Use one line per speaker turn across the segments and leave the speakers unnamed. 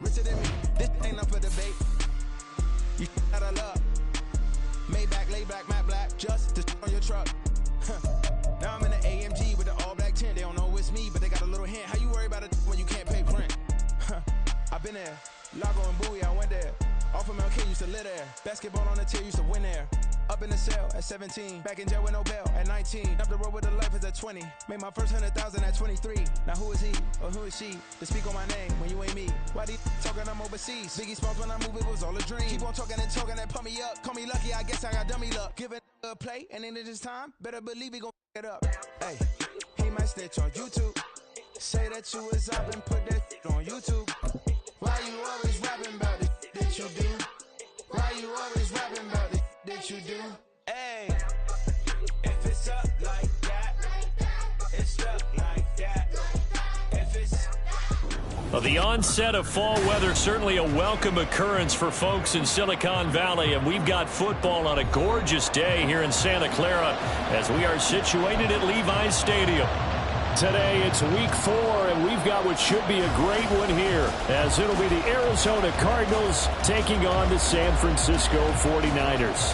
richer than me. This ain't up for debate. You out of luck. Maybach, lay black, matte black, just to on your truck. Now I'm in the AMG with the all black tint. They don't know it's me, but they got a little hint. How you worry about it when you can't pay rent? I've been there. Lago and Bowie, I went there. Off of MLK, used to live there. Basketball on the tier, used to win there. Up in the cell at 17. Back in jail with no bail at 19. Up the road with the life is at 20. Made my first 100,000 at 23. Now who is he or who is she to speak on my name when you ain't me? Why these talking I'm overseas? Biggie Smalls when I move, it was all a dream. Keep on talking and pump me up. Call me lucky, I guess I got dummy luck. Give it a play, and in this time, better believe he gon' it up. Hey, he might snitch on YouTube. Say that you was up and put that on YouTube. Why you always rapping about it that you do? Why you always rapping about it that you do? Hey, if it's up like that, it's up like that. If it's
Well, the onset of fall weather, certainly a welcome occurrence for folks in Silicon Valley, and we've got football on a gorgeous day here in Santa Clara as we are situated at Levi's Stadium. Today it's week 4, and we've got what should be a great one here, as it'll be the Arizona Cardinals taking on the San Francisco 49ers.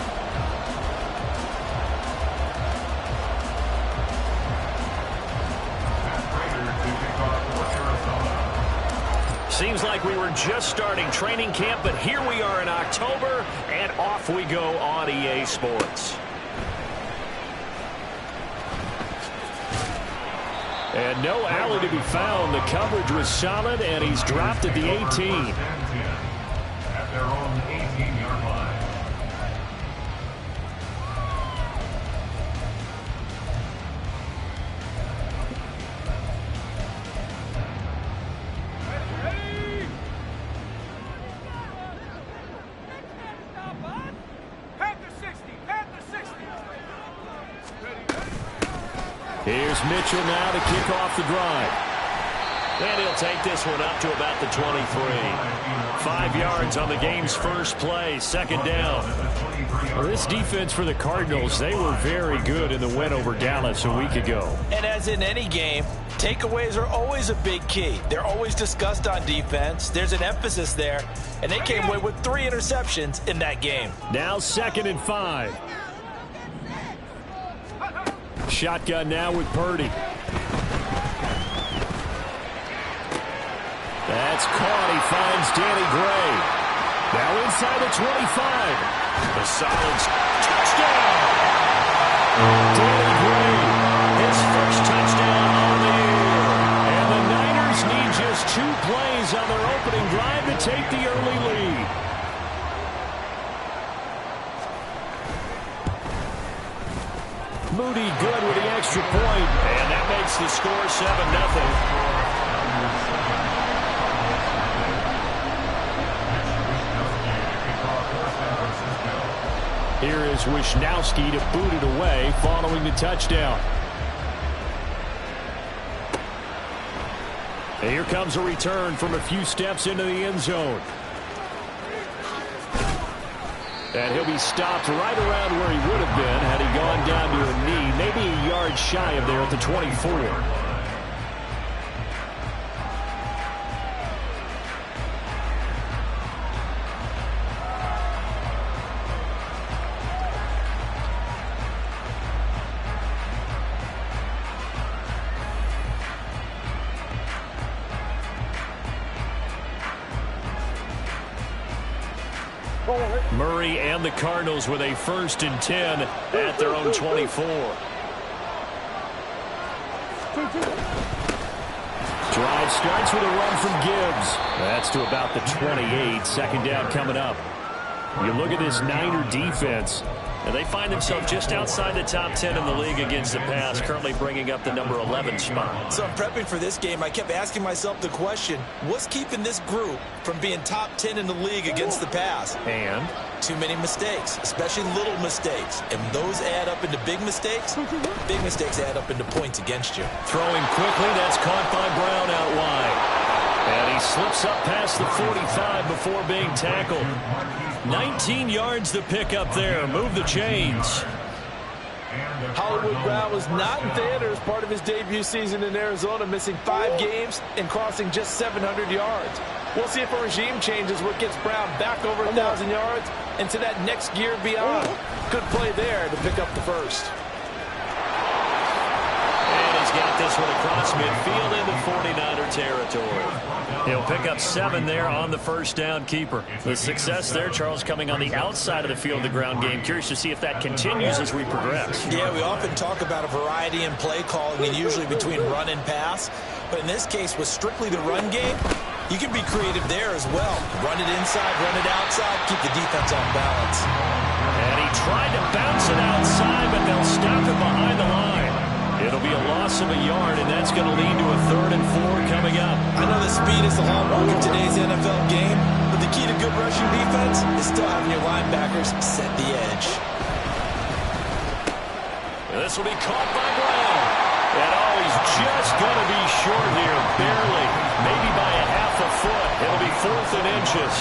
Seems like we were just starting training camp, but here we are in October, and off we go on EA Sports. And no alley to be found. The coverage was solid, and he's dropped at the 18.
At their own 18-yard line.
Here's Mitchell now to kick off the drive. And he'll take this one up to about the 23. 5 yards on the game's first play, second down. Well, this defense for the Cardinals, they were very good in the win over Dallas a week ago.
And as in any game, takeaways are always a big key. They're always discussed on defense. There's an emphasis there, and they came away with 3 interceptions in that game.
Now 2nd and 5. Shotgun now with Purdy. That's caught. He finds Danny Gray. Now inside the 25. The solid touchdown. Danny Gray, his first touchdown on the year. And the Niners need just 2 plays on their opening drive to take the early lead. Moody good with the extra point, and that makes the score 7-0. Here is Wisnowski to boot it away following the touchdown. And here comes a return from a few steps into the end zone. And he'll be stopped right around where he would have been had he gone down to a knee, maybe a yard shy of there at the 24. Murray and the Cardinals with a 1st and 10 at their own 24. Drive starts with a run from Gibbs. That's to about the 28. 2nd down coming up. You look at this Niner defense, and they find themselves just outside the top 10 in the league against the pass, currently bringing up the number 11 spot.
So I'm prepping for this game. I kept asking myself the question, what's keeping this group from being top 10 in the league against the pass?
And?
Too many mistakes, especially little mistakes. And those add up into big mistakes. Big mistakes add up into points against you.
Throwing quickly, that's caught by Brown out wide. And he slips up past the 45 before being tackled. 19 yards to pick up there. Move the chains.
Hollywood Brown was not in theater as part of his debut season in Arizona, missing 5 games and crossing just 700 yards.
We'll see if a regime change is what gets Brown back over 1,000 yards into that next gear beyond. Good play there to pick up the first.
And he's got this one across midfield into 49er territory. He'll pick up 7 there on the first down keeper. The success there, Charles, coming on the outside of the field, the ground game. Curious to see if that continues as we progress.
Yeah, we often talk about a variety in play calling and usually between run and pass. But in this case, with strictly the run game, you can be creative there as well. Run it inside, run it outside, keep the defense on balance.
And he tried to bounce it outside, but they'll stop it behind the line. It'll be a loss of a yard, and that's going to lead to a 3rd and 4 coming up.
I know the speed is the hallmark of today's NFL game, but the key to good rushing defense is still having your linebackers set the edge.
This will be caught by Brown. And he's just going to be short here, barely, maybe by a half a foot. It'll be 4th and inches.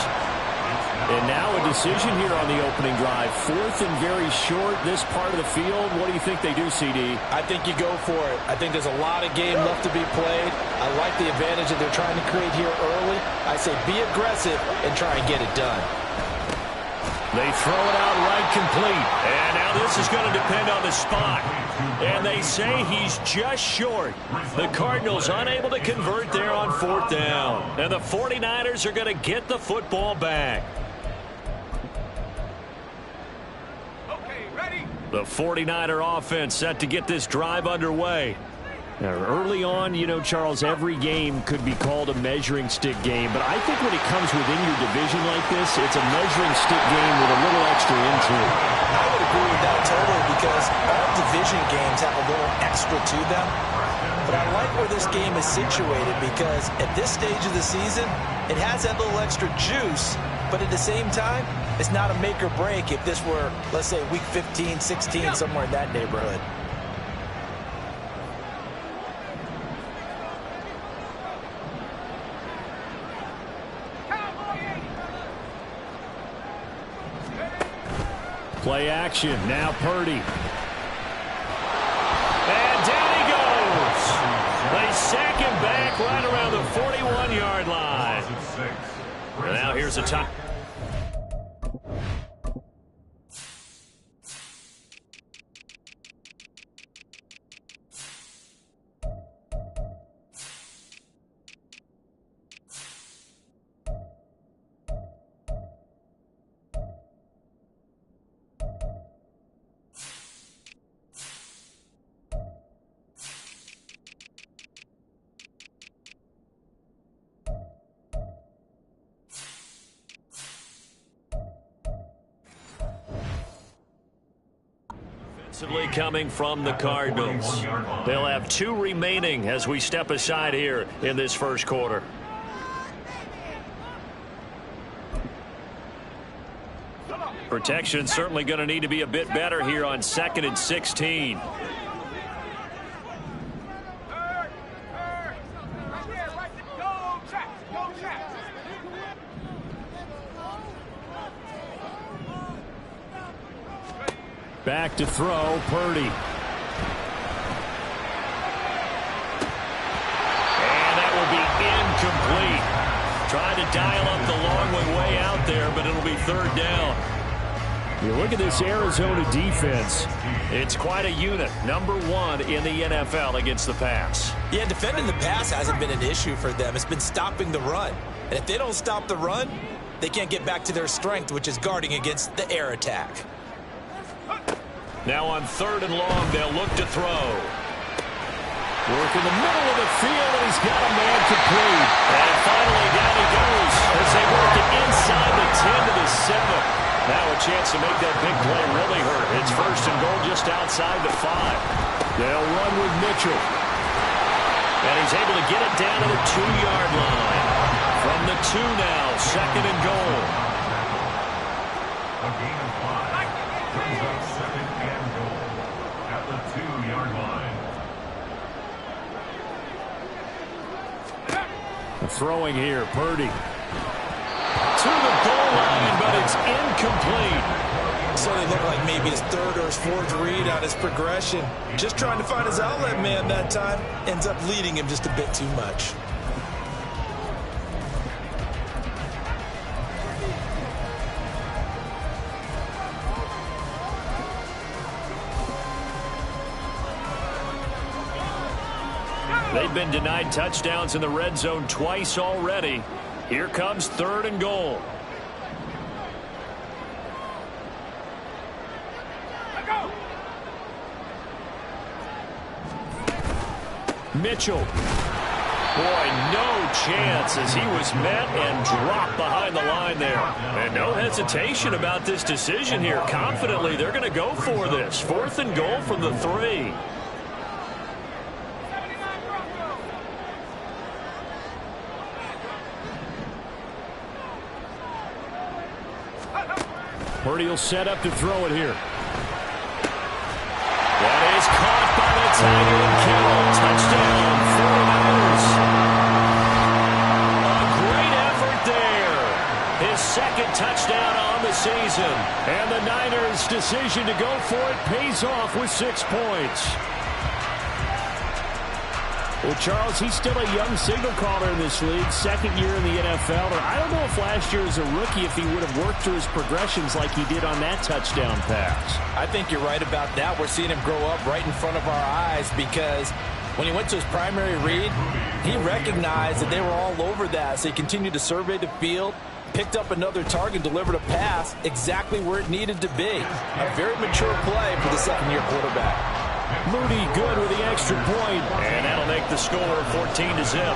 And now a decision here on the opening drive. 4th and very short, this part of the field. What do you think they do, CD?
I think you go for it. I think there's a lot of game left to be played. I like the advantage that they're trying to create here early. I say be aggressive and try and get it done.
They throw it out right complete. And now this is going to depend on the spot. And they say he's just short. The Cardinals unable to convert there on 4th down. And the 49ers are going to get the football back. The 49er offense set to get this drive underway. Now, early on, you know, Charles, every game could be called a measuring stick game. But I think when it comes within your division like this, it's a measuring stick game with a little extra into it.
I would agree with that totally because all division games have a little extra to them. But I like where this game is situated because at this stage of the season, it has that little extra juice. But at the same time, it's not a make or break if this were, let's say, week 15, 16, somewhere in that neighborhood.
Play action. Now Purdy. And down he goes. They sack him back right around the 41-yard line. And now here's a time. Coming from the Cardinals. They'll have 2 remaining as we step aside here in this first quarter. Protection certainly going to need to be a bit better here on 2nd and 16. Back to throw, Purdy. And that will be incomplete. Trying to dial up the long way out there, but it'll be 3rd down. You look at this Arizona defense. It's quite a unit. Number 1 in the NFL against the pass.
Yeah, defending the pass hasn't been an issue for them. It's been stopping the run. And if they don't stop the run, they can't get back to their strength, which is guarding against the air attack.
Now on 3rd and long, they'll look to throw. Work in the middle of the field, and he's got a man complete. And finally, down he goes as they work it inside the 10 to the 7. Now a chance to make that big play really hurt. It's 1st and goal just outside the 5. They'll run with Mitchell. And he's able to get it down to the 2-yard line. From the 2 now, 2nd and goal.
A gain of 5. Brings up 2nd and goal at the 2-yard line.
Throwing here, Purdy. To the goal line, but it's incomplete.
So they look like maybe his 3rd or his 4th read on his progression. Just trying to find his outlet man that time. Ends up leading him just a bit too much.
They've been denied touchdowns in the red zone twice already. Here comes 3rd and goal. Mitchell. Boy, no chance as he was met and dropped behind the line there. And no hesitation about this decision here. Confidently, they're going to go for this. 4th and goal from the 3. Purdy will set up to throw it here. That is caught by the tight end, Kittle. Touchdown, 49ers. A great effort there. His 2nd touchdown on the season. And the Niners' decision to go for it pays off with 6 points.
Well, Charles, he's still a young signal caller in this league, 2nd year in the NFL. Or I don't know if last year as a rookie if he would have worked through his progressions like he did on that touchdown pass.
I think you're right about that. We're seeing him grow up right in front of our eyes because when he went to his primary read, he recognized that they were all over that. So he continued to survey the field, picked up another target, delivered a pass exactly where it needed to be. A very mature play for the 2nd-year quarterback.
Moody good with the extra point. And that'll make the score 14-0.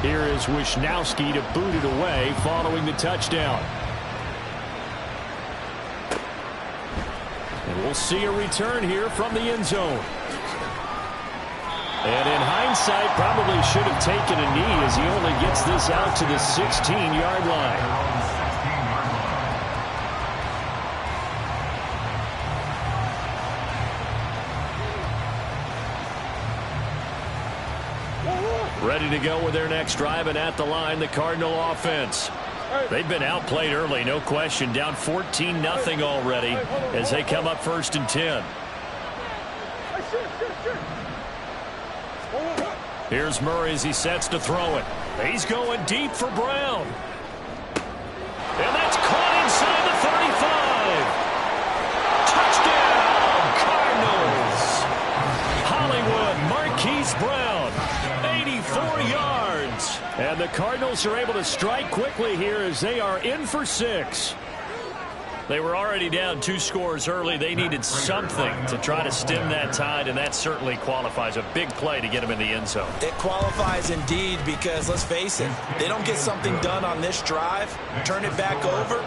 Here is Wisnowski to boot it away following the touchdown. And we'll see a return here from the end zone. And in hindsight, probably should have taken a knee as he only gets this out to the 16-yard line. Ready to go with their next drive, and at the line, the Cardinal offense. They've been outplayed early, no question. Down 14-0 already as they come up 1st and 10. Here's Murray as he sets to throw it. He's going deep for Brown. And that's caught inside the 35. Touchdown, Cardinals. Hollywood Marquise Brown. 84 yards. And the Cardinals are able to strike quickly here as they are in for 6. They were already down 2 scores early. They needed something to try to stem that tide, and that certainly qualifies. A big play to get them in the end zone.
It qualifies indeed because, let's face it, they don't get something done on this drive, turn it back over,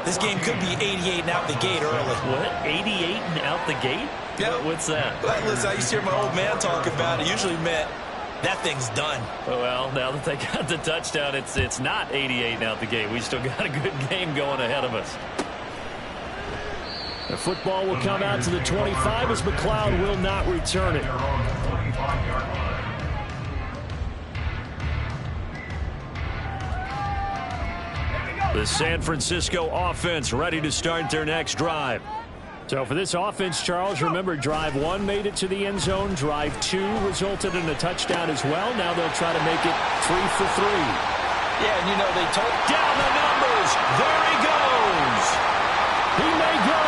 this game could be 88 and out the gate early.
What? 88 and out the gate?
Yeah.
What's that?
Listen, I used to hear my old man talk about it. Usually meant that thing's done.
Well, now that they got the touchdown, it's not 88 and out the gate. We still got a good game going ahead of us.
The football will come out to the 25 as McLeod will not return it.
The San Francisco offense ready to start their next drive.
So for this offense, Charles, remember drive 1 made it to the end zone. Drive 2 resulted in a touchdown as well. Now they'll try to make it 3 for 3.
Yeah, and you know they told
down the numbers. There he goes.
He may go.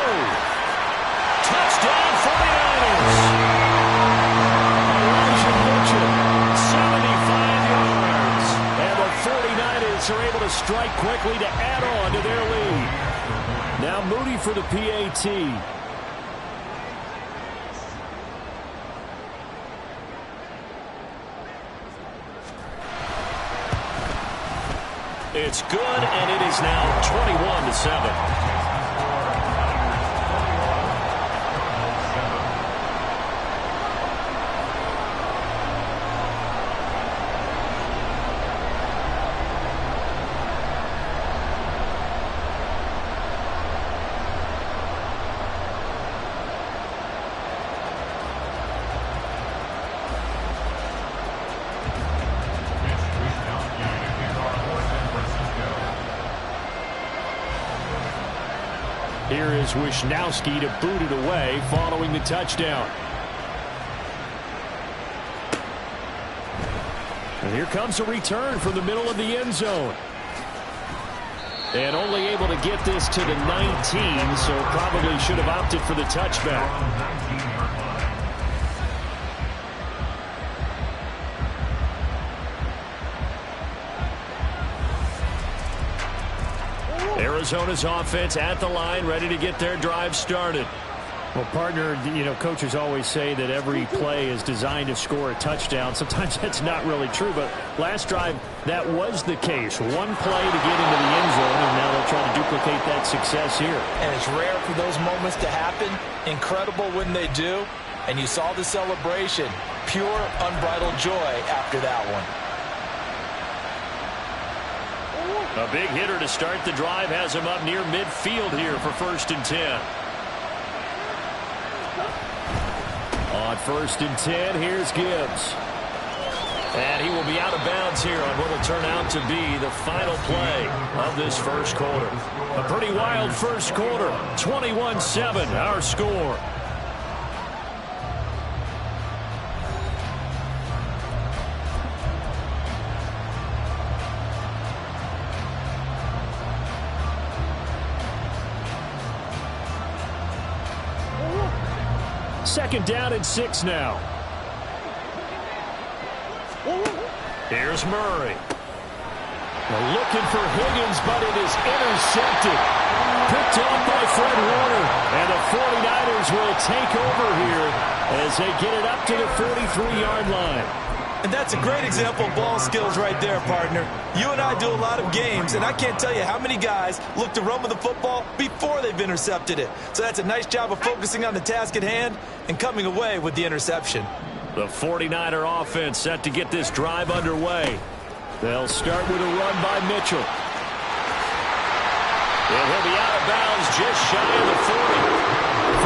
Touchdown 49ers.
Elijah Mitchell,
75 yards.
And the 49ers are able to strike quickly to add on to their lead. Now Moody for the PAT.
It's good, and it is now 21-7. here is Wishnowsky to boot it away following the touchdown. And here comes a return from the middle of the end zone. And only able to get this to the 19, so probably should have opted for the touchback. Arizona's offense at the line, ready to get their drive started.
Well, partner, coaches always say that every play is designed to score a touchdown. Sometimes that's not really true, but last drive, that was the case. One play to get into the end zone, and now they'll try to duplicate that success here.
And it's rare for those moments to happen. Incredible when they do. And you saw the celebration. Pure, unbridled joy after that one.
A big hitter to start the drive has him up near midfield here for 1st and 10. On 1st and 10, here's Gibbs. And he will be out of bounds here on what will turn out to be the final play of this first quarter. A pretty wild first quarter. 21-7, our score. Second down and 6 now. Here's Murray. Looking for Higgins, but it is intercepted. Picked off by Fred Warner. And the 49ers will take over here as they get it up to the 43-yard line.
And that's a great example of ball skills right there, partner. You and I do a lot of games, and I can't tell you how many guys look to run with the football before they've intercepted it. So that's a nice job of focusing on the task at hand and coming away with the interception.
The 49er offense set to get this drive underway. They'll start with a run by Mitchell. And he'll be out of bounds just shy of the 40.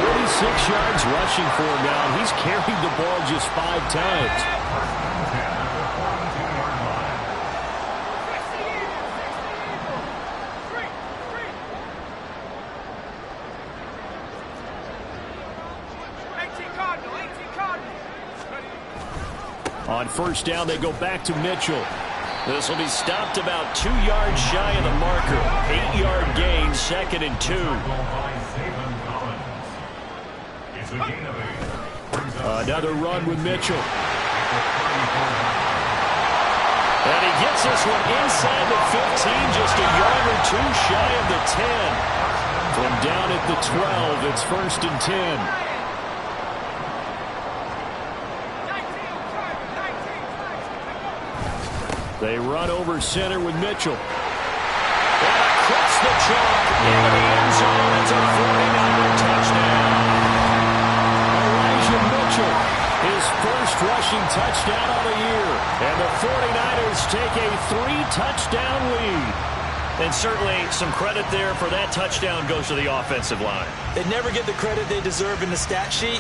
46 yards rushing for him now. He's carried the ball just 5 times.
On 1st down, they go back to Mitchell. This will be stopped about 2 yards shy of the marker. 8-yard gain, 2nd and 2. Another run with Mitchell. And he gets this one inside the 15, just a yard or 2 shy of the 10. From down at the 12, it's 1st and 10. They run over center with Mitchell. And across the chalk into the end zone. It's a 49er touchdown. Elijah Mitchell, his first rushing touchdown of the year. And the 49ers take a 3-touchdown lead. And certainly some credit there for that touchdown goes to the offensive line.
They never get the credit they deserve in the stat sheet,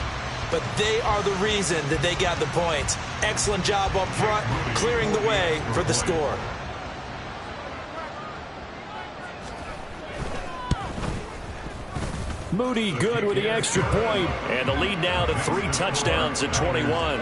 but they are the reason that they got the points. Excellent job up front, clearing the way for the score.
Moody good with the extra point. And the lead now to 3 touchdowns at 21.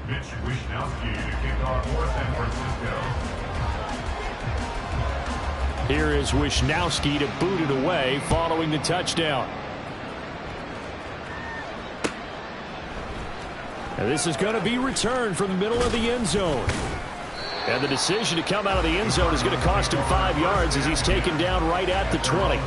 Mitch Wishnowsky to kick off for San Francisco.
Here is Wishnowsky to boot it away following the touchdown. And this is going to be returned from the middle of the end zone. And the decision to come out of the end zone is going to cost him 5 yards as he's taken down right at the 20.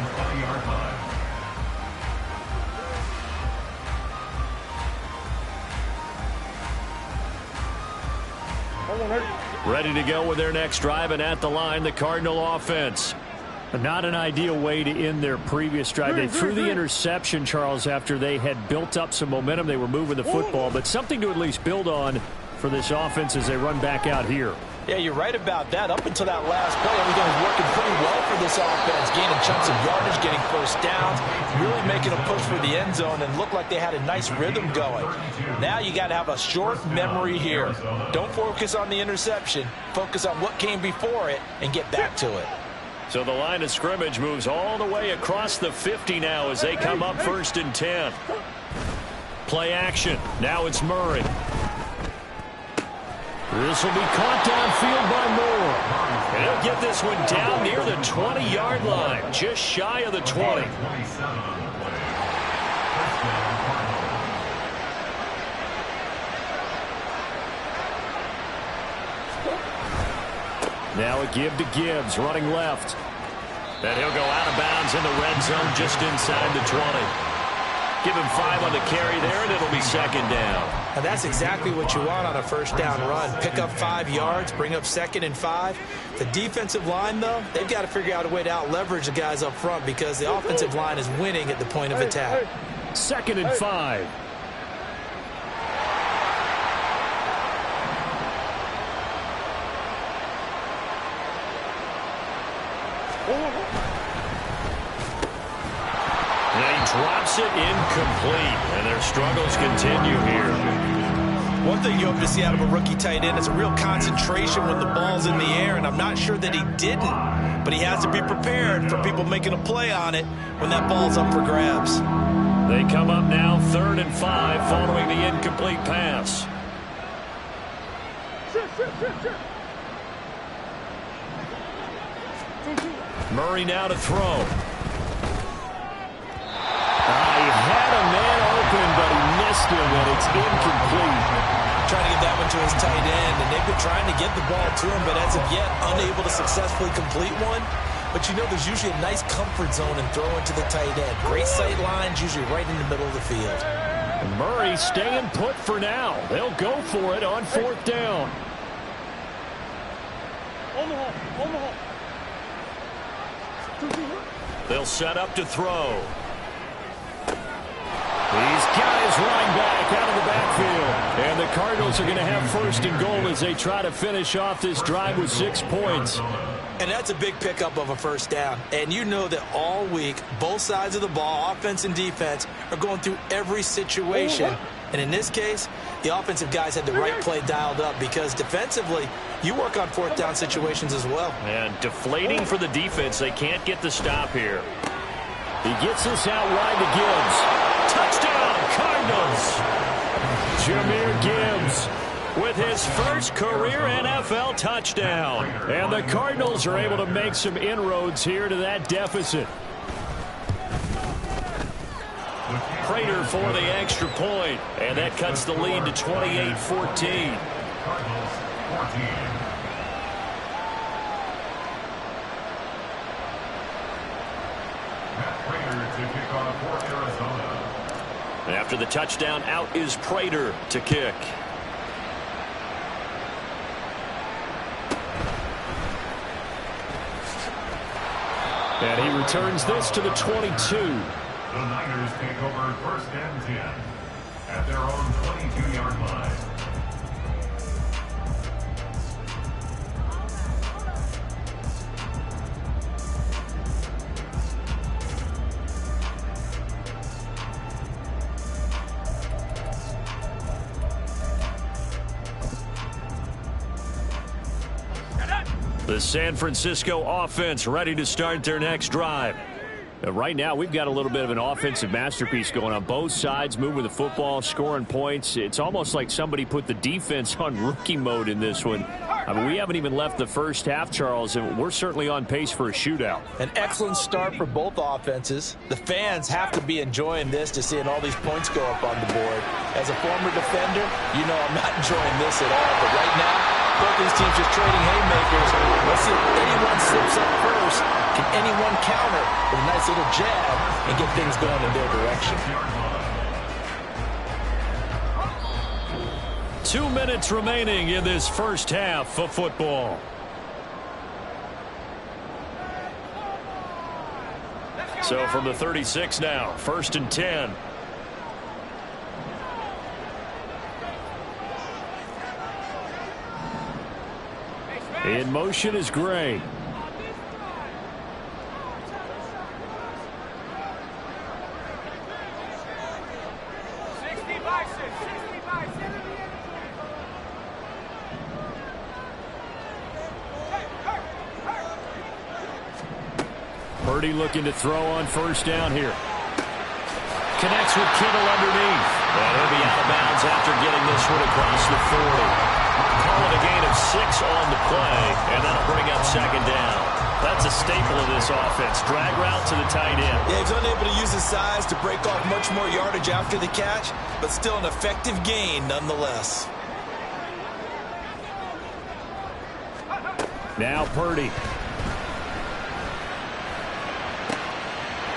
Ready to go with their next drive, and at the line, the Cardinal offense.
Not an ideal way to end their previous drive. They threw the interception, Charles, after they had built up some momentum. They were moving the football, but something to at least build on for this offense as they run back out here.
Yeah, you're right about that. Up until that last play, everything was working pretty well for this offense, gaining chunks of yardage, getting first downs, really making a push for the end zone, and looked like they had a nice rhythm going. Now you got to have a short memory here. Don't focus on the interception. Focus on what came before it and get back to it.
So the line of scrimmage moves all the way across the 50 now as they come up 1st and 10. Play action. Now it's Murray. This will be caught downfield by Moore. And he'll get this one down near the 20-yard line, just shy of the 20. Now a give to Gibbs, running left. And he'll go out of bounds in the red zone just inside the 20. Give him 5 on the carry there, and it'll be 2nd down.
Now that's exactly what you want on a first down run. Pick up 5 yards, bring up 2nd and 5. The defensive line, though, they've got to figure out a way to out-leverage the guys up front because the offensive line is winning at the point of attack.
2nd and 5.
Drops it incomplete, and their struggles continue here.
One thing you hope to see out of a rookie tight end is a real concentration when the ball's in the air, and I'm not sure that he didn't, but he has to be prepared for people making a play on it when that ball's up for grabs.
They come up now 3rd and 5 following the incomplete pass. Murray now to throw.
He had a man open, but he missed him, and it's incomplete.
Trying to get that one to his tight end, and they've been trying to get the ball to him, but as of yet, unable to successfully complete one. But you know there's usually a nice comfort zone in throwing to the tight end. Great sight lines, usually right in the middle of the field.
And Murray staying put for now. They'll go for it on 4th down.
They'll set up to throw. He's got his running back out of the backfield. And the Cardinals are going to have 1st and goal as they try to finish off this drive with 6 points.
And that's a big pickup of a first down. And you know that all week, both sides of the ball, offense and defense, are going through every situation. And in this case, the offensive guys had the right play dialed up because defensively, you work on 4th down situations as well.
And deflating for the defense. They can't get the stop here.
He gets this out wide to Gibbs.
Touchdown, Cardinals! Jahmyr Gibbs with his first career NFL touchdown.
And the Cardinals are able to make some inroads here to that deficit.
Prater for the extra point. And that cuts the lead to 28-14.
Cardinals 14. For Arizona.
After the touchdown, out is Prater to kick.
And he returns this to the 22.
The Niners take over 1st and 10 at their own 22-yard line.
The San Francisco offense ready to start their next drive.
Right now, we've got a little bit of an offensive masterpiece going on. Both sides moving the football, scoring points. It's almost like somebody put the defense on rookie mode in this one. I mean, we haven't even left the first half, Charles, and we're certainly on pace for a shootout.
An excellent start for both offenses. The fans have to be enjoying this to seeing all these points go up on the board. As a former defender, you know I'm not enjoying this at all. But right now, both these teams just trading haymakers. Let's see if anyone slips up first. Can anyone counter with a nice little jab and get things going in their direction?
2 minutes remaining in this first half of football. So from the 36 now, 1st and 10.
In motion is Gray. Purdy looking to throw on first down here. Connects with Kittle underneath. And he'll be out of bounds after getting this one across the 40. Call it a gain of 6 on the play, and that'll bring up second down. That's a staple of this offense. Drag route to the tight end.
Yeah, he's unable to use his size to break off much more yardage after the catch, but still an effective gain nonetheless.
Now Purdy.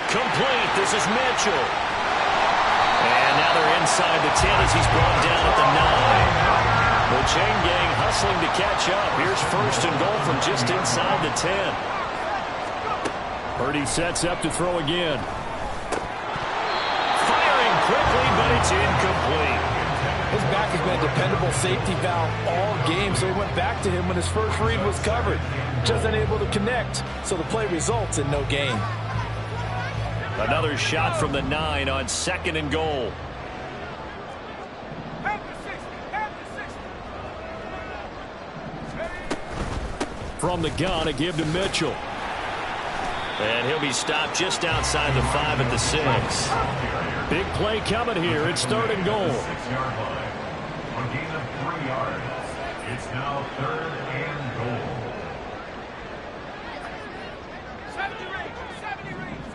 Complete. This is Mitchell. And now they're inside the 10 as he's brought down at the 9. The chain gang hustling to catch up. Here's first and goal from just inside the 10.
Purdy sets up to throw again.
Firing quickly, but it's incomplete.
His back has been a dependable safety valve all game, so he went back to him when his first read was covered. Just unable to connect, so the play results in no gain.
Another shot from the 9 on second and goal.
From the gun, a give to Mitchell.
And he'll be stopped just outside the 5 at the 6.
Big play coming here. It's third and goal.
6-yard line. On gain of 3 yards. It's now third and goal.
70 reach. 70 reach.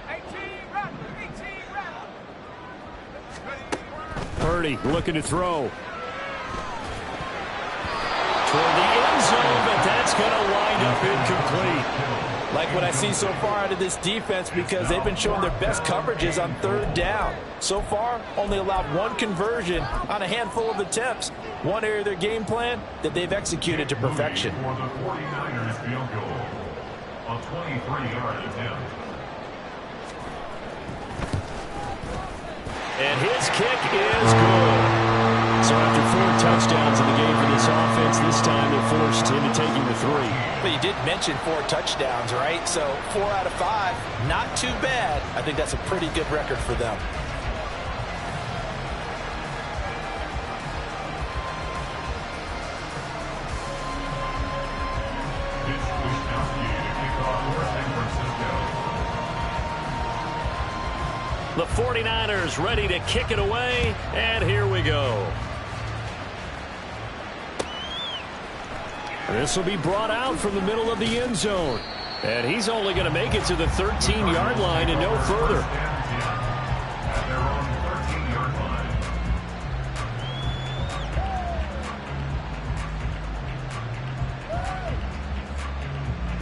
18 run. 18 run.
Purdy looking to throw.
Toward the end zone, but that's going to wind up incomplete.
Like what I see so far out of this defense, because they've been showing their best coverages on third down. So far, only allowed 1 conversion on a handful of attempts. One area of their game plan that they've executed to perfection.
For the 49ers field goal. A 23-yard attempt.
And his kick is good.
So after 4 touchdowns in the game for this offense, this time they forced him to taking the 3.
But you did mention 4 touchdowns, right? So 4 out of 5, not too bad. I think that's a pretty good record for them.
Pitch Wisnowski to kick off for San Francisco.
The 49ers ready to kick it away, and here we go.
This will be brought out from the middle of the end zone. And he's only going to make it to the 13-yard line and no further.
At their own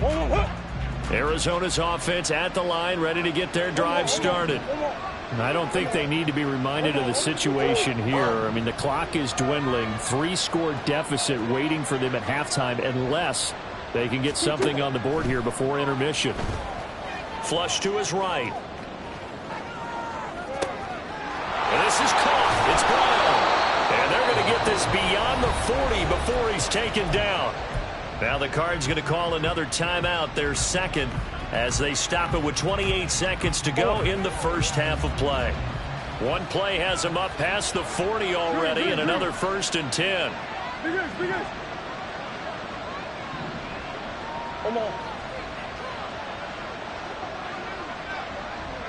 13-yard line.
Arizona's offense at the line, ready to get their drive started.
I don't think they need to be reminded of the situation here. I mean, the clock is dwindling. 3-score deficit waiting for them at halftime unless they can get something on the board here before intermission.
Flush to his right. And this is caught. It's Brown. And they're going to get this beyond the 40 before he's taken down. Now the Cards going to call another timeout, their second, as they stop it with 28 seconds to go in the first half of play. One play has them up past the 40 already, and another 1st and 10.
Come on.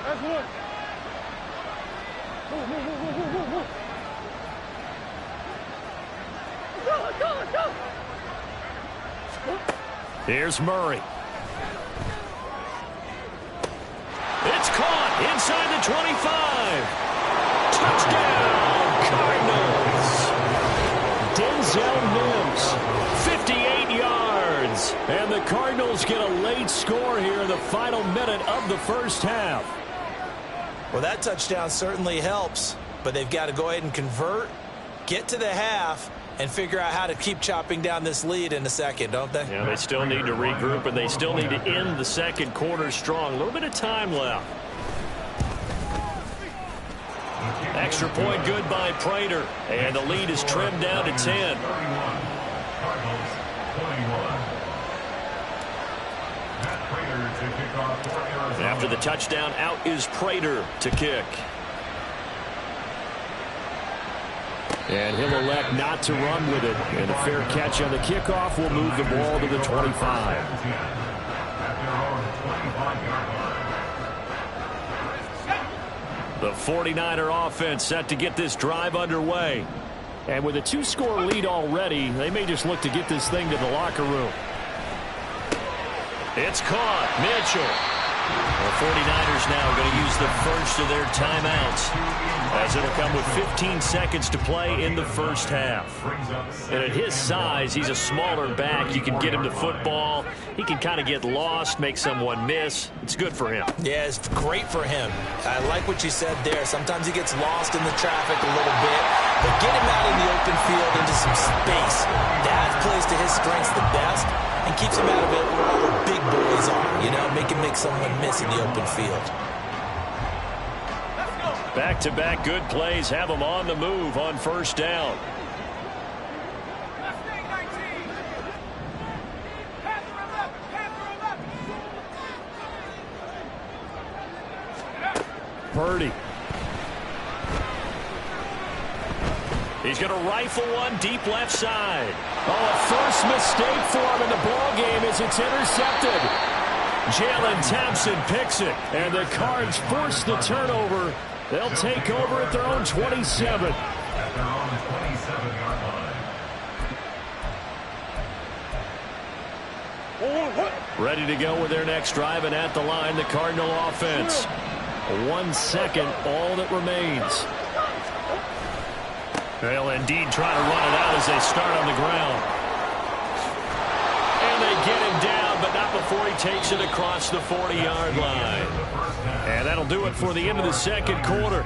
That's one. Move. Go.
Here's Murray. It's caught inside the 25. Touchdown, Cardinals. Denzel Mims, 58 yards. And the Cardinals get a late score here in the final minute of the first half.
Well, that touchdown certainly helps, but they've got to go ahead and convert, get to the half, and figure out how to keep chopping down this lead in the second, don't they?
Yeah, they still need to regroup, and they still need to end the second quarter strong. A little bit of time left. Extra point good by Prater. And the lead is trimmed down to 10.
Cardinals 21. Matt Prater to kick off for Arizona.
After the touchdown, out is Prater to kick.
And he'll elect not to run with it. And a fair catch on the kickoff will move the ball to the 25.
At their own 25-yard line.
The 49er offense set to get this drive underway.
And with a 2-score lead already, they may just look to get this thing to the locker room.
It's caught. Mitchell. The 49ers now going to use the first of their timeouts, as it'll come with 15 seconds to play in the first half. And at his size, he's a smaller back. You can get him to football. He can kind of get lost, make someone miss. It's good for him.
Yeah, it's great for him. I like what you said there. Sometimes he gets lost in the traffic a little bit, but get him out in the open field into some space. That plays to his strengths the best and keeps him out of it where all the big boys are, you know, make someone miss in the open field.
Back-to-back good plays have him on the move on first down.
Left wing 19. Panther 11. Panther 11.
Purdy.
He's going to rifle one deep left side.
Oh, a first mistake for him in the ball game as it's intercepted.
Jalen Thompson picks it.
And the Cards force the turnover. They'll take over at their own 27.
At their own 27-yard line.
Ready to go with their next drive, and at the line, the Cardinal offense. 1 second, all that remains. They'll indeed try to run it out as they start on the ground. And they get him down, but not before he takes it across the 40-yard line. And that'll do it for the end of the second quarter.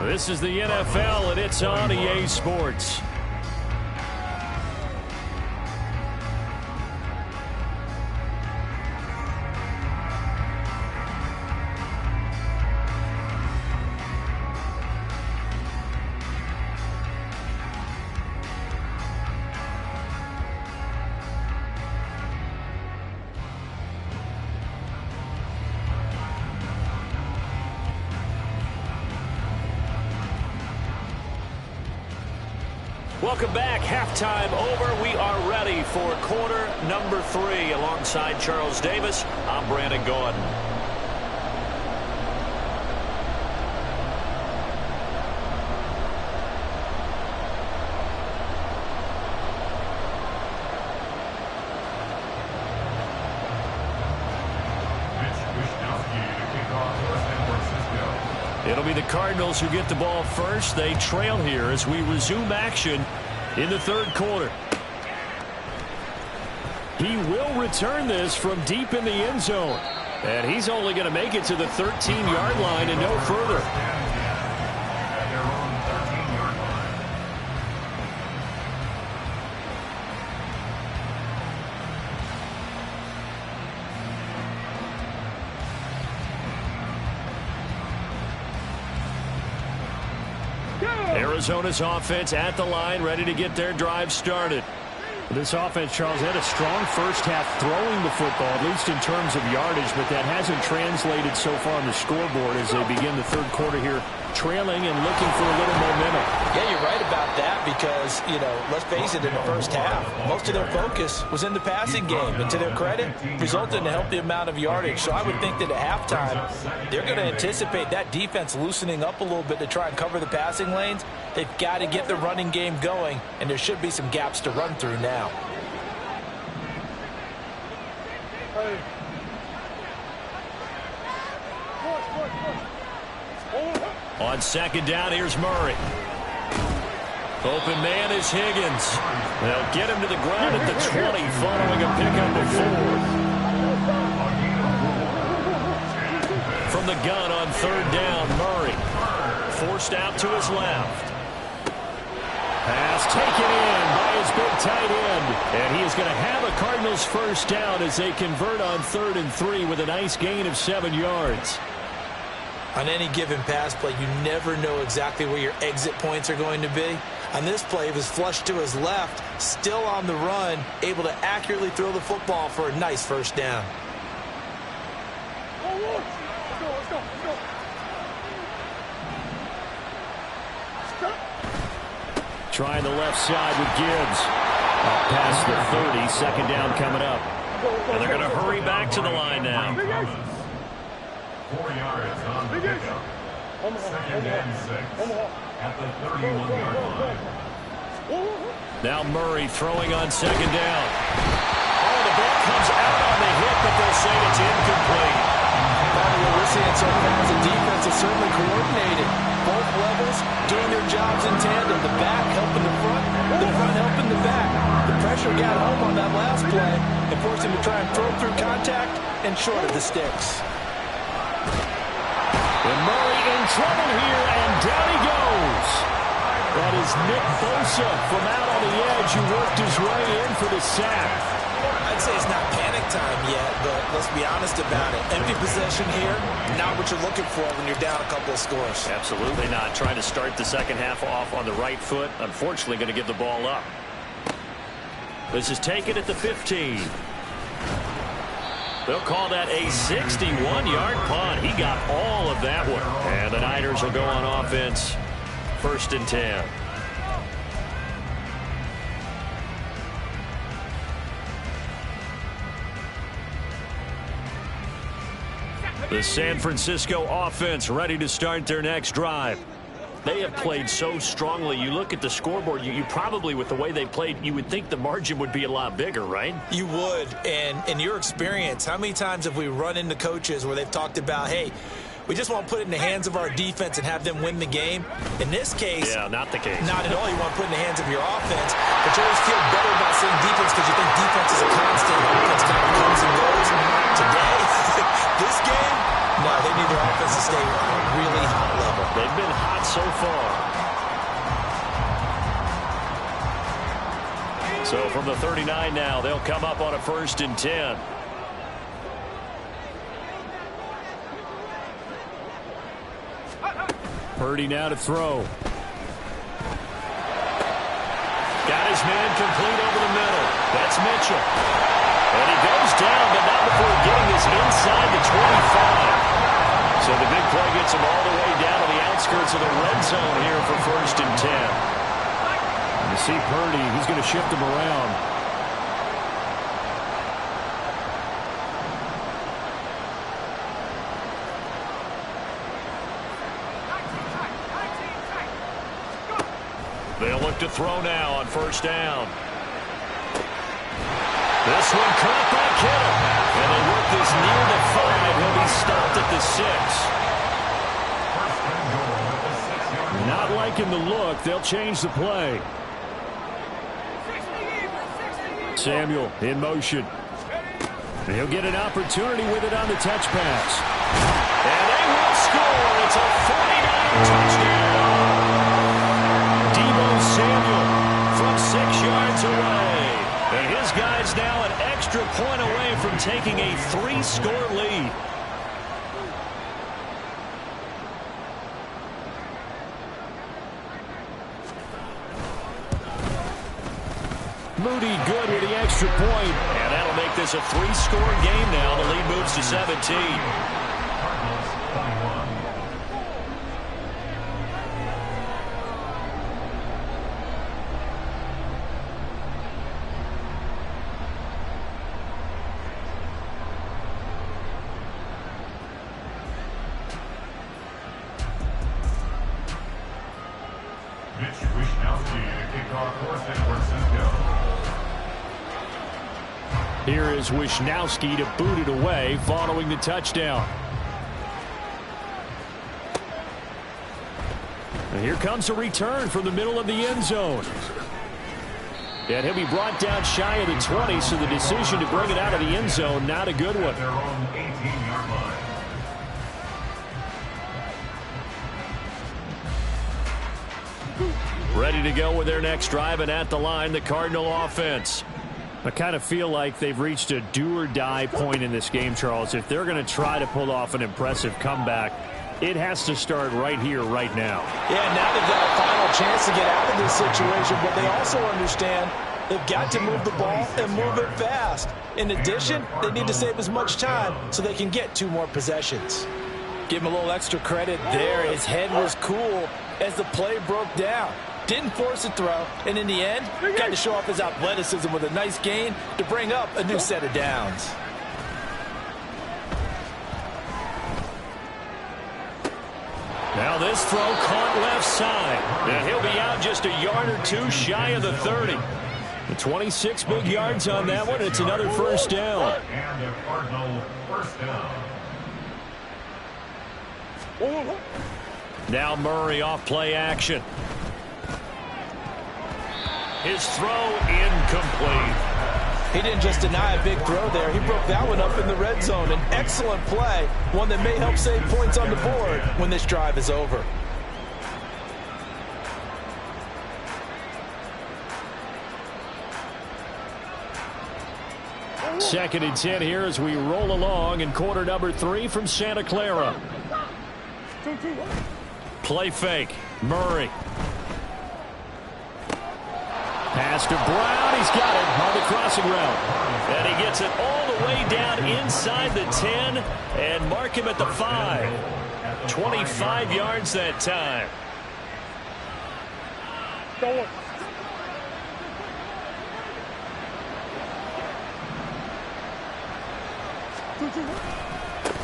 This is the NFL, and it's on EA Sports. Welcome back. Halftime over. We are ready for quarter number 3. Alongside Charles Davis, I'm Brandon Gordon. It'll be the Cardinals who get the ball first. They trail here as we resume action in the third quarter.
He will return this from deep in the end zone.
And he's only going to make it to the 13-yard line and no further.
At their own 13-yard line.
Arizona's offense at the line, ready to get their drive started.
This offense, Charles, had a strong first half throwing the football, at least in terms of yardage, but that hasn't translated so far on the scoreboard as they begin the third quarter here, trailing and looking for a little momentum.
Yeah, you're right about that because, you know, let's face it, in the first half, most of their focus was in the passing game. And to their credit, resulted in a healthy amount of yardage. So I would think that at halftime, they're going to anticipate that defense loosening up a little bit to try and cover the passing lanes. They've got to get the running game going, and there should be some gaps to run through now.
On second down, here's Murray. Open man is Higgins. They'll get him to the ground at the 20 following a pickup of 4. From the gun on third down, Murray. Forced out to his left.
Pass taken in by his big tight end. And he is going to have a Cardinals first down as they convert on 3rd and 3 with a nice gain of 7 yards.
On any given pass play, you never know exactly where your exit points are going to be. On this play, he was flushed to his left, still on the run, able to accurately throw the football for a nice first down.
Trying the left side with Gibbs. Up past the 30, second down coming up.
And they're going to hurry back to the line now.
4 yards on the pickup. 2nd and 6 at the 31-yard line.
Now Murray throwing on second down. Oh, the ball comes out on the hit, but they'll say it's incomplete.
What we're seeing so far is the defense is certainly coordinated. Both levels doing their jobs in tandem. The back helping the front helping the back. The pressure got home on that last play and forced him to try and throw through contact and short of the sticks.
And Murray in trouble here, and down he goes. That is Nick Bosa from out on the edge who worked his way in for the sack.
I'd say it's not panic time yet, but let's be honest about it. Empty possession here, not what you're looking for when you're down a couple of scores.
Absolutely not. Trying to start the second half off on the right foot. Unfortunately, going to give the ball up. This is taken at the 15. They'll call that a 61-yard punt. He got all of that one. And the Niners will go on offense. 1st and 10. The San Francisco offense ready to start their next drive. They have played so strongly. You look at the scoreboard, you probably, with the way they played, you would think the margin would be a lot bigger, right?
You would. And in your experience, how many times have we run into coaches where they've talked about, hey, we just want to put it in the hands of our defense and have them win the game? In this case,
yeah, not the case.
Not at all. You want to put it in the hands of your offense, but you always feel better about saying defense because you think defense is a constant. Offense kind of comes and goes. Today, this game, no, they need their offense to stay on a really hot level.
They've been hot so far. So from the 39 now, they'll come up on a 1st and 10.
Purdy now to throw.
Got his man complete over the middle. That's Mitchell. And he goes down, but not before getting this inside the 25. So the big play gets him all the way down to the outskirts of the red zone here for 1st and 10.
And you see Purdy, he's going to shift him around.
They'll look to throw now on 1st down. This one caught by Kittle. And they work this near the 5. He'll be stopped at the 6.
Not liking the look. They'll change the play. Samuel in motion. And he'll get an opportunity with it on the touch pass.
And they will score. It's a 49 touchdown. Samuel from 6 yards away. And his guy's now an extra point away from taking a 3-score lead.
Moody good with the extra point.
And that'll make this a 3-score game now. The lead moves to 17.
Here is Wisnowski to boot it away following the touchdown. And here comes a return from the middle of the end zone. And he'll be brought down shy of the 20, so the decision to bring it out of the end zone, not a good one.
Their own 18-yard line.
Ready to go with their next drive, and at the line, the Cardinal offense.
I kind of feel like they've reached a do-or-die point in this game, Charles. If they're going to try to pull off an impressive comeback, It has to start right here, right now.
Yeah, now they've got a final chance to get out of this situation, but they also understand they've got to move the ball and move it fast. In addition, they need to save as much time so they can get 2 more possessions. Give him a little extra credit there. His head was cool as the play broke down. Didn't force a throw, and in the end, got to show off his athleticism with a nice gain to bring up a new set of downs.
Now this throw caught left side. And he'll be out just a yard or 2 shy of the 30. The 26 big yards on that one. It's another first down.
And a Cardinal first down.
Now Murray off play action. His throw incomplete.
He didn't just deny a big throw there. He broke that one up in the red zone. An excellent play, one that may help save points on the board when this drive is over.
Second and 10 here as we roll along in quarter number 3 from Santa Clara.
Play fake. Murray.
Pass to Brown. He's got it on the crossing route.
And he gets it all the way down inside the 10 and mark him at the 5. 25 yards that time.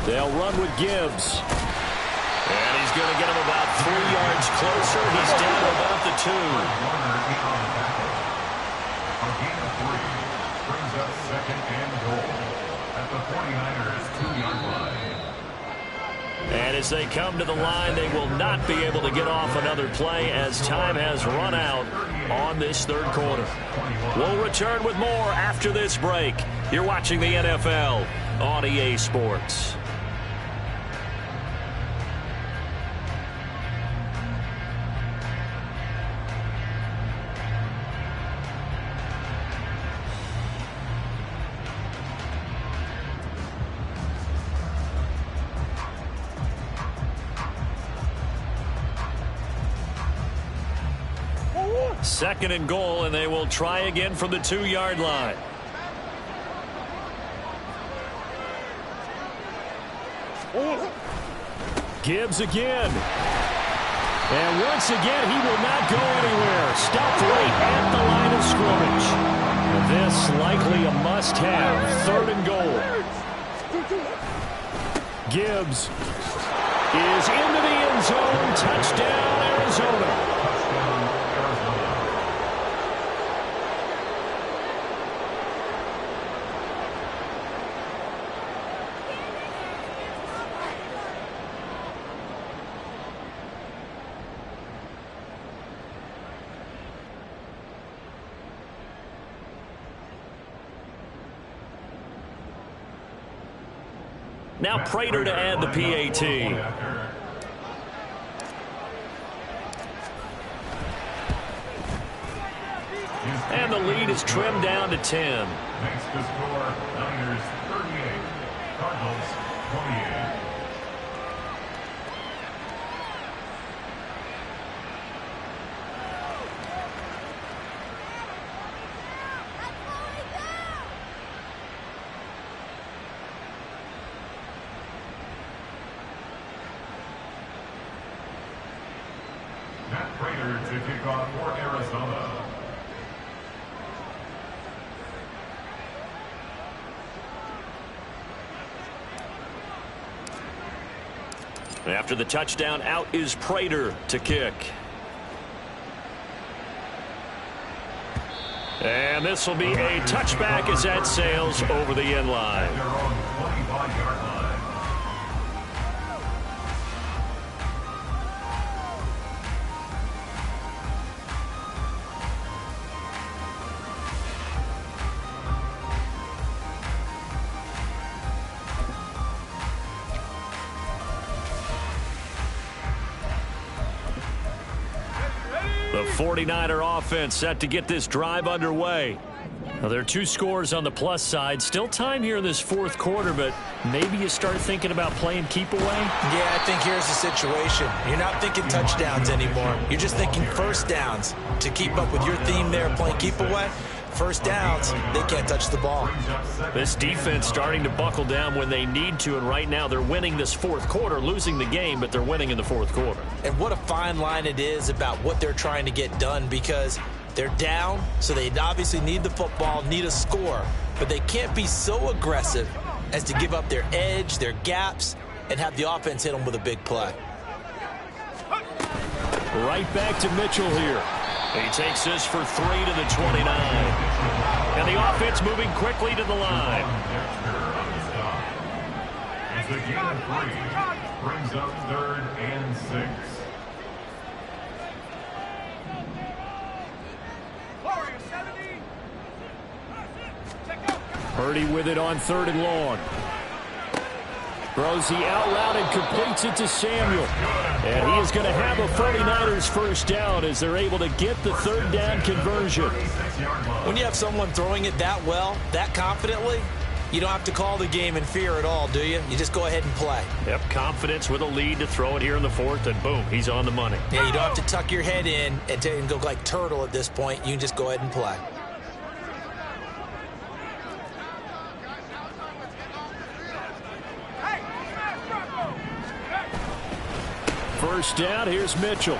They'll run with Gibbs. And he's going to get him about 3 yards closer. He's down to about the 2.
A gain of 3 brings up second and goal at the 49ers 2-yard line.
And as they come to the line, they will not be able to get off another play as time has run out on this third quarter. We'll return with more after this break. You're watching the NFL on EA Sports. Second and goal, and they will try again from the 2-yard line.
Gibbs again. And once again, he will not go anywhere. Stopped right at the line of scrimmage. This likely a must-have. Third and goal. Gibbs is into the end zone. Touchdown, Arizona.
Now Prater to add the PAT. And the lead is trimmed down to 10.
Makes the score Niners 38, Cardinals 28. Matt Prater to kick off for Arizona.
After the touchdown, out is Prater to kick. And this will be a touchback as that sails over the end line.
Their own 25-yard line.
The 49er offense set to get this drive underway. Well, there are two scores on the plus side. Still time here in this fourth quarter, but maybe you start thinking about playing keep away?
Yeah, I think here's the situation. You're not thinking touchdowns anymore. You're just thinking first downs. To keep up with your theme there, playing keep away, first downs, they can't touch the ball.
This defense starting to buckle down when they need to, and right now they're winning this fourth quarter, losing the game, but they're winning in the fourth quarter.
And what a fine line it is about what they're trying to get done, because they're down, so they obviously need the football, need a score, but they can't be so aggressive as to give up their edge, their gaps, and have the offense hit them with a big play.
Right back to Mitchell here. He takes this for 3 to the 29. And the offense moving quickly to the line.
It's a gain of 3. Brings up 3rd and 6.
Purdy with it on 3rd and long. Throws the out route and completes it to Samuel. And he is going to have a 49ers first down as they're able to get the 3rd down conversion.
When you have someone throwing it that well, that confidently, you don't have to call the game in fear at all, do you? You just go ahead and play.
Yep, confidence with a lead to throw it here in the fourth, and boom, he's on the money.
Yeah, you don't have to tuck your head in and go like turtle at this point. You can just go ahead and play.
First down, here's Mitchell.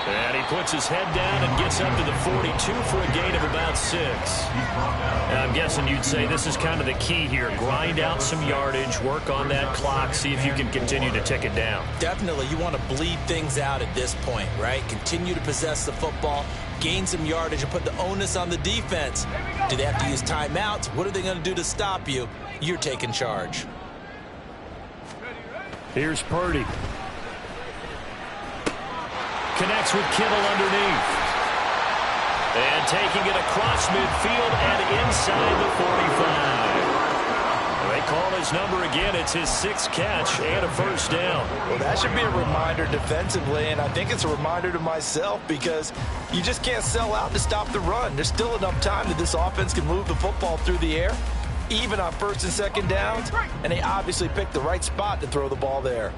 And he puts his head down and gets up to the 42 for a gain of about 6. And I'm guessing you'd say this is kind of the key here. Grind out some yardage, work on that clock, see if you can continue to tick it down.
Definitely, you want to bleed things out at this point, right? Continue to possess the football, gain some yardage, and put the onus on the defense. Do they have to use timeouts? What are they going to do to stop you? You're taking charge.
Here's Purdy.
Connects with Kittle underneath. And taking it across midfield and inside the 45. They call his number again. It's his 6th catch and a first down.
Well, that should be a reminder defensively, and I think it's a reminder to myself, because you just can't sell out to stop the run. There's still enough time that this offense can move the football through the air, even on 1st and 2nd downs, and they obviously picked the right spot to throw the ball there.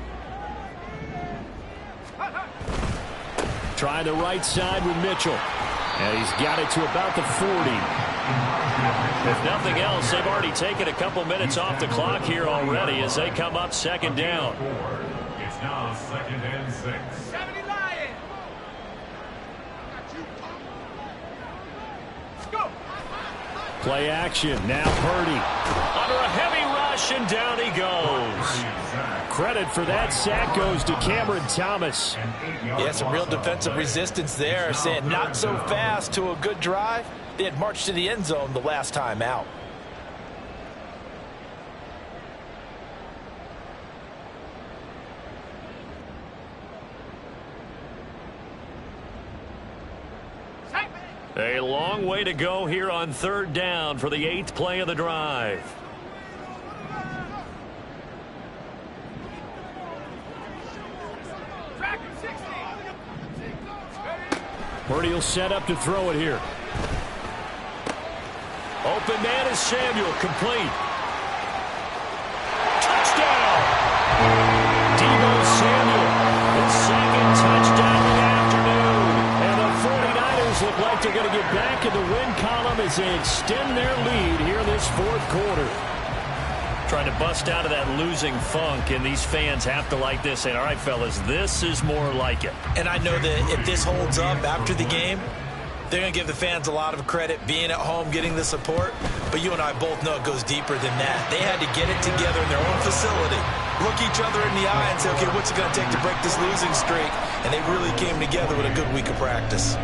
Trying the right side with Mitchell. And he's got it to about the 40.
If nothing else, they've already taken a couple minutes off the clock here already as they come up 2nd down.
It's now 2nd and 6.
Play action. Now Purdy.
Under a heavy rush, and down he goes.
Credit for that sack goes to Cameron Thomas.
Yeah, some real defensive resistance there, saying not so fast to a good drive. They had marched to the end zone the last time out.
A long way to go here on 3rd down for the 8th play of the drive.
Purdy will set up to throw it here.
Open man is Samuel, complete. Touchdown! Deebo Samuel, his 2nd touchdown of the afternoon.
And the 49ers look like they're going to get back in the win column as they extend their lead here this 4th quarter.
Trying to bust out of that losing funk, and these fans have to like this. Saying, all right, fellas, this is more like it.
And I know that if this holds up after the game, they're going to give the fans a lot of credit, being at home, getting the support. But you and I both know it goes deeper than that. They had to get it together in their own facility, look each other in the eye and say, okay, what's it going to take to break this losing streak? And they really came together with a good week of practice.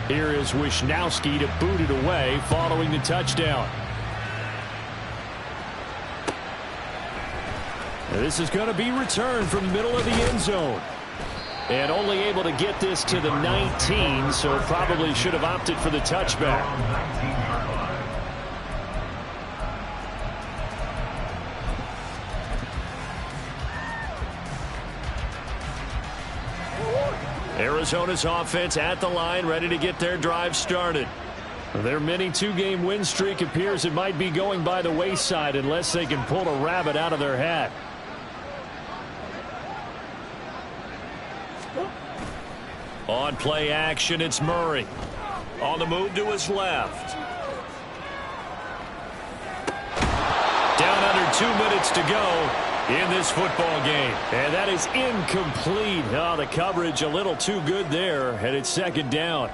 Here is Wisnowski to boot it away following the touchdown. And this is going to be returned from the middle of the end zone. And only able to get this to the 19, so probably should have opted for the touchback.
Arizona's offense at the line, ready to get their drive started. Their mini two-game win streak appears it might be going by the wayside unless they can pull a rabbit out of their hat. On play action, it's Murray. On the move to his left. Down under 2 minutes to go in this football game. And that is incomplete. Oh, the coverage a little too good there, and it's second down.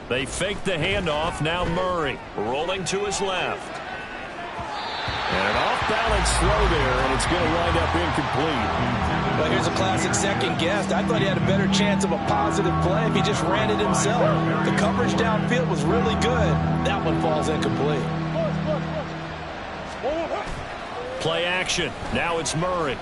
They fake the handoff. Now Murray rolling to his left. And an off-balance throw there, and it's going to wind up incomplete.
Well, here's a classic second guess. I thought he had a better chance of a positive play if he just ran it himself. The coverage downfield was really good. That one falls incomplete.
Play action. Now it's Murray.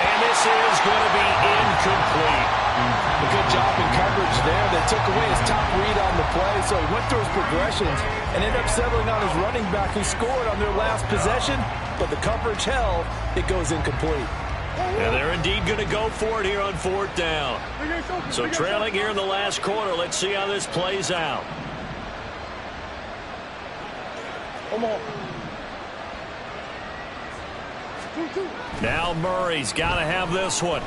And this is going to be incomplete.
A good job in coverage there. They took away his top read on the play, so he went through his progressions and ended up settling on his running back who scored on their last possession, but the coverage held. It goes incomplete.
And they're indeed going to go for it here on fourth down. So trailing here in the last quarter. Let's see how this plays out.
Come on.
Now Murray's got to have this one.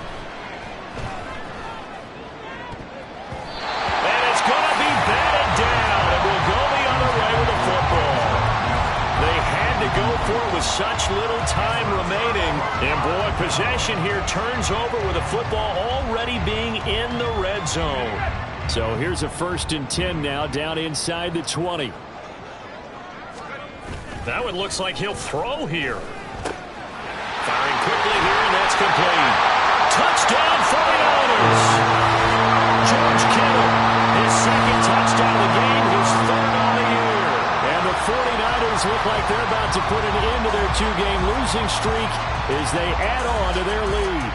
And it's going to be batted down, and we'll go the other way with the football. They had to go for it with such little time remaining. And boy, possession here turns over with the football already being in the red zone.
So here's a 1st and 10 now, down inside the 20.
That one looks like he'll throw here. Firing quickly here, and that's complete. Touchdown 49ers! George Kittle, his second touchdown of the game, his third on the year.
And the 49ers look like they're about to put an end to their two-game losing streak as they add on to their lead.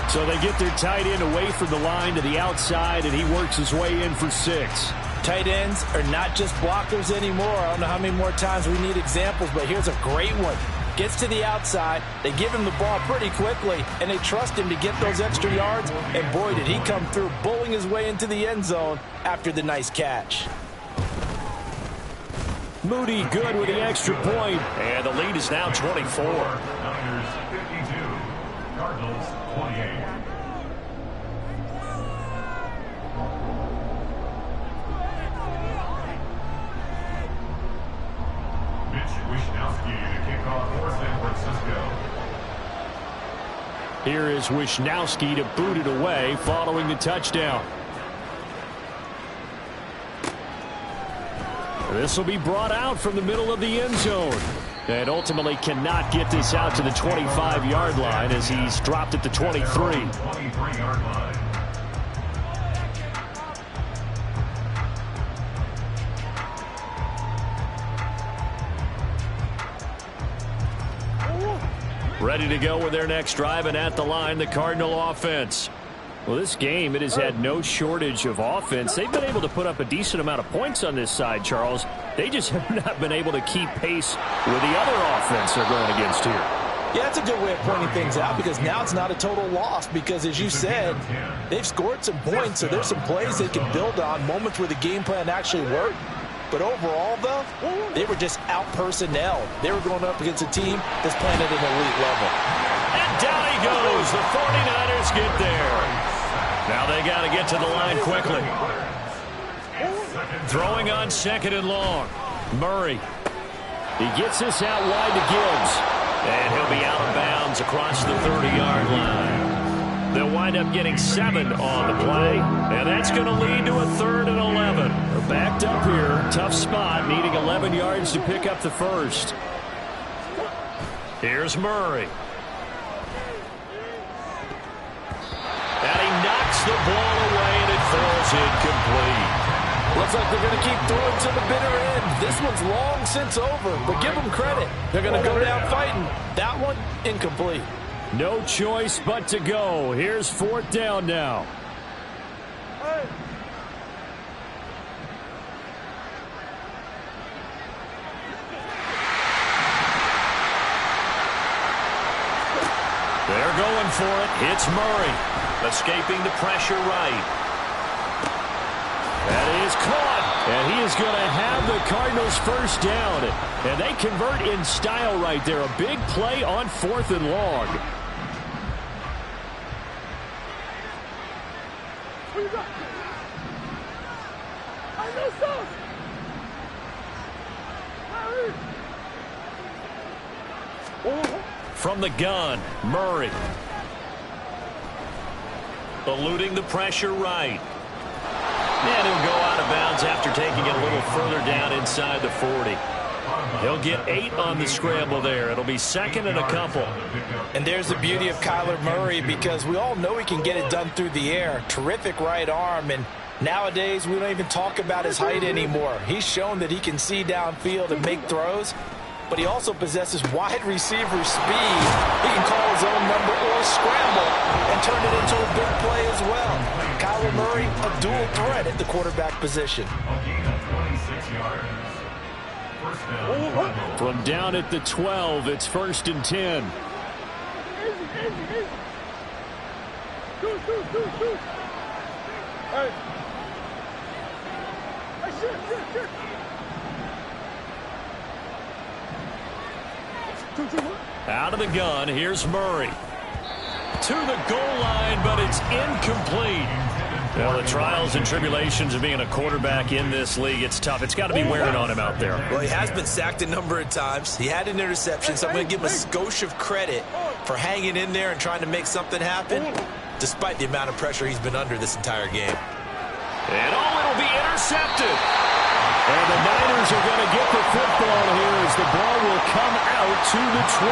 So they get their tight end away from the line to the outside, and he works his way in for 6.
Tight ends are not just blockers anymore. I don't know how many more times we need examples, but here's a great one. Gets to the outside, they give him the ball pretty quickly, and they trust him to get those extra yards, and boy, did he come through, bowling his way into the end zone after the nice catch.
Moody good with the extra point.
And the lead is now 24.
Niners 52, Cardinals 28.
Here is Wishnowsky to boot it away following the touchdown. This will be brought out from the middle of the end zone. And ultimately cannot get this out to the 25-yard line as he's dropped at the 23.
23-yard line.
Ready to go with their next drive, and at the line, the Cardinal offense.
Well, this game, it has had no shortage of offense. They've been able to put up a decent amount of points on this side, Charles. They just have not been able to keep pace with the other offense they're going against here.
Yeah, that's a good way of pointing things out because now it's not a total loss because, as you said, they've scored some points, so there's some plays they can build on, moments where the game plan actually worked. But overall, though, they were just out-personnel. They were going up against a team that's playing at an elite level.
And down he goes. The 49ers get there. Now they got to get to the line quickly. Throwing on 2nd and long. Murray.
He gets this out wide to Gibbs.
And he'll be out of bounds across the 30-yard line. They'll wind up getting 7 on the play, and that's going to lead to a 3rd and 11.
They're backed up here. Tough spot, needing 11 yards to pick up the first.
Here's Murray. And he knocks the ball away, and it falls incomplete.
Looks like they're going to keep throwing to the bitter end. This one's long since over, but give them credit. They're going to go down fighting. That one, incomplete.
No choice but to go. Here's 4th down now.
They're going for it. It's Murray. Escaping the pressure right.
That is caught. And he is going to have the Cardinals first down. And they convert in style right there. A big play on 4th and long.
From the gun, Murray. Eluding the pressure right. And he'll go out of bounds after taking it a little further down inside the 40. He'll get 8 on the scramble there. It'll be 2nd and a couple.
And there's the beauty of Kyler Murray, because we all know he can get it done through the air. Terrific right arm, and nowadays we don't even talk about his height anymore. He's shown that he can see downfield and make throws, but he also possesses wide receiver speed. He can call his own number or scramble and turn it into a big play as well. Kyler Murray, a dual threat at the quarterback position.
From down at the 12, it's 1st and 10.
Out of the gun, here's Murray. To the goal line, but it's incomplete. Well, the trials and tribulations of being a quarterback in this league, it's tough. It's got to be wearing on him out there.
Well, he has been sacked a number of times. He had an interception, so I'm going to give him a skosh of credit for hanging in there and trying to make something happen, despite the amount of pressure he's been under this entire game.
And it'll be intercepted.
And the Niners are going to get the football here as the ball will come out to the 20.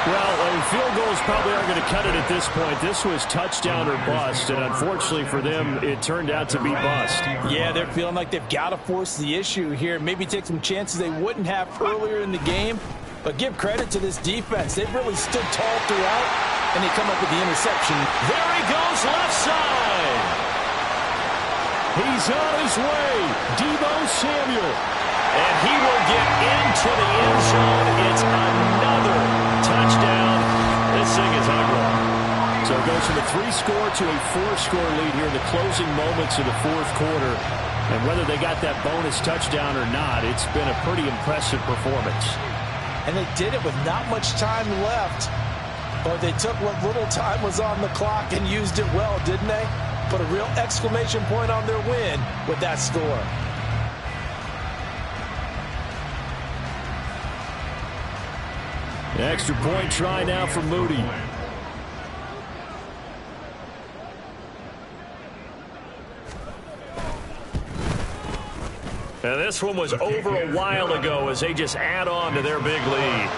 Well, field goals probably aren't going to cut it at this point. This was touchdown or bust, and unfortunately for them, it turned out to be bust.
Yeah, they're feeling like they've got to force the issue here. Maybe take some chances they wouldn't have earlier in the game. But give credit to this defense. They've really stood tall throughout, and they come up with the interception.
There he goes, left side.
He's on his way. Deebo Samuel.
And he will get into the end zone. It's another touchdown. This thing is ugly.
So it goes from a 3-score to a 4-score lead here in the closing moments of the 4th quarter. And whether they got that bonus touchdown or not, it's been a pretty impressive performance.
And they did it with not much time left. But they took what little time was on the clock and used it well, didn't they? Put a real exclamation point on their win with that score.
The extra point try now for Moody.
And this one was over a while ago as they just add on to their big lead.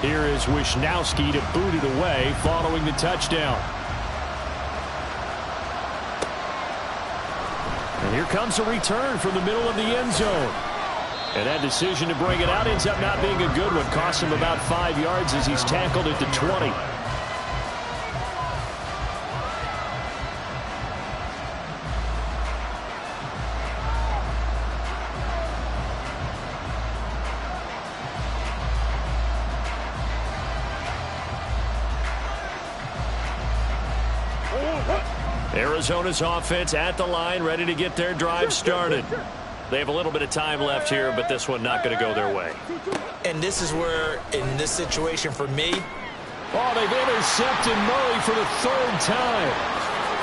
Here is Wisnowski to boot it away following the touchdown. And here comes a return from the middle of the end zone. And that decision to bring it out ends up not being a good one. Costs him about 5 yards as he's tackled at the 20.
Arizona's offense at the line, ready to get their drive started. They have a little bit of time left here, but this one not going to go their way.
And this is where, in this situation for me,
oh, they've intercepted Murray for the 3rd time.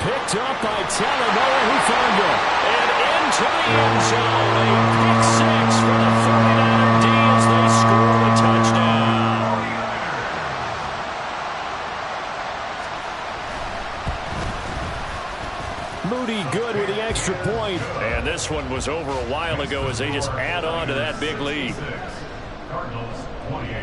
picked up by Talanoa Hufanga. And into the end zone. A pick six for the 49er D as they score the touchdown. Moody good with the extra point. And this one was over a while ago as they just add on to that big lead.
Cardinals 28.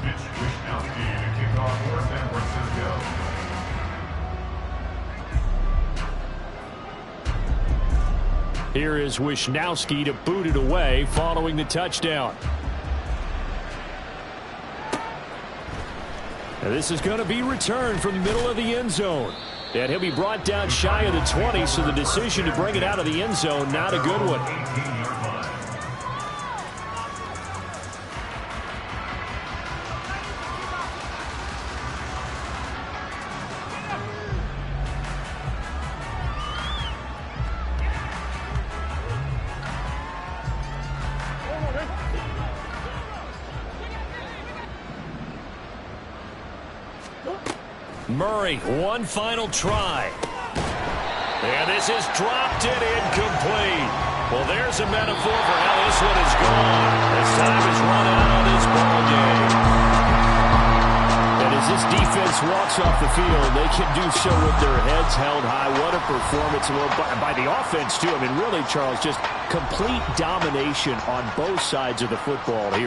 Mitch Wishnowsky to kick off for San Francisco.
Here is Wishnowsky to boot it away following the touchdown. Now this is going to be returned from the middle of the end zone. And he'll be brought down shy of the 20, so the decision to bring it out of the end zone, not a good one.
18-yard line.
Murray, one final try. And this is dropped and incomplete. Well, there's a metaphor for how this one is gone. As time is run out on this ball game. And as this defense walks off the field, they can do so with their heads held high. What a performance. Well, by the offense, too. I mean, really, Charles, just complete domination on both sides of the football here.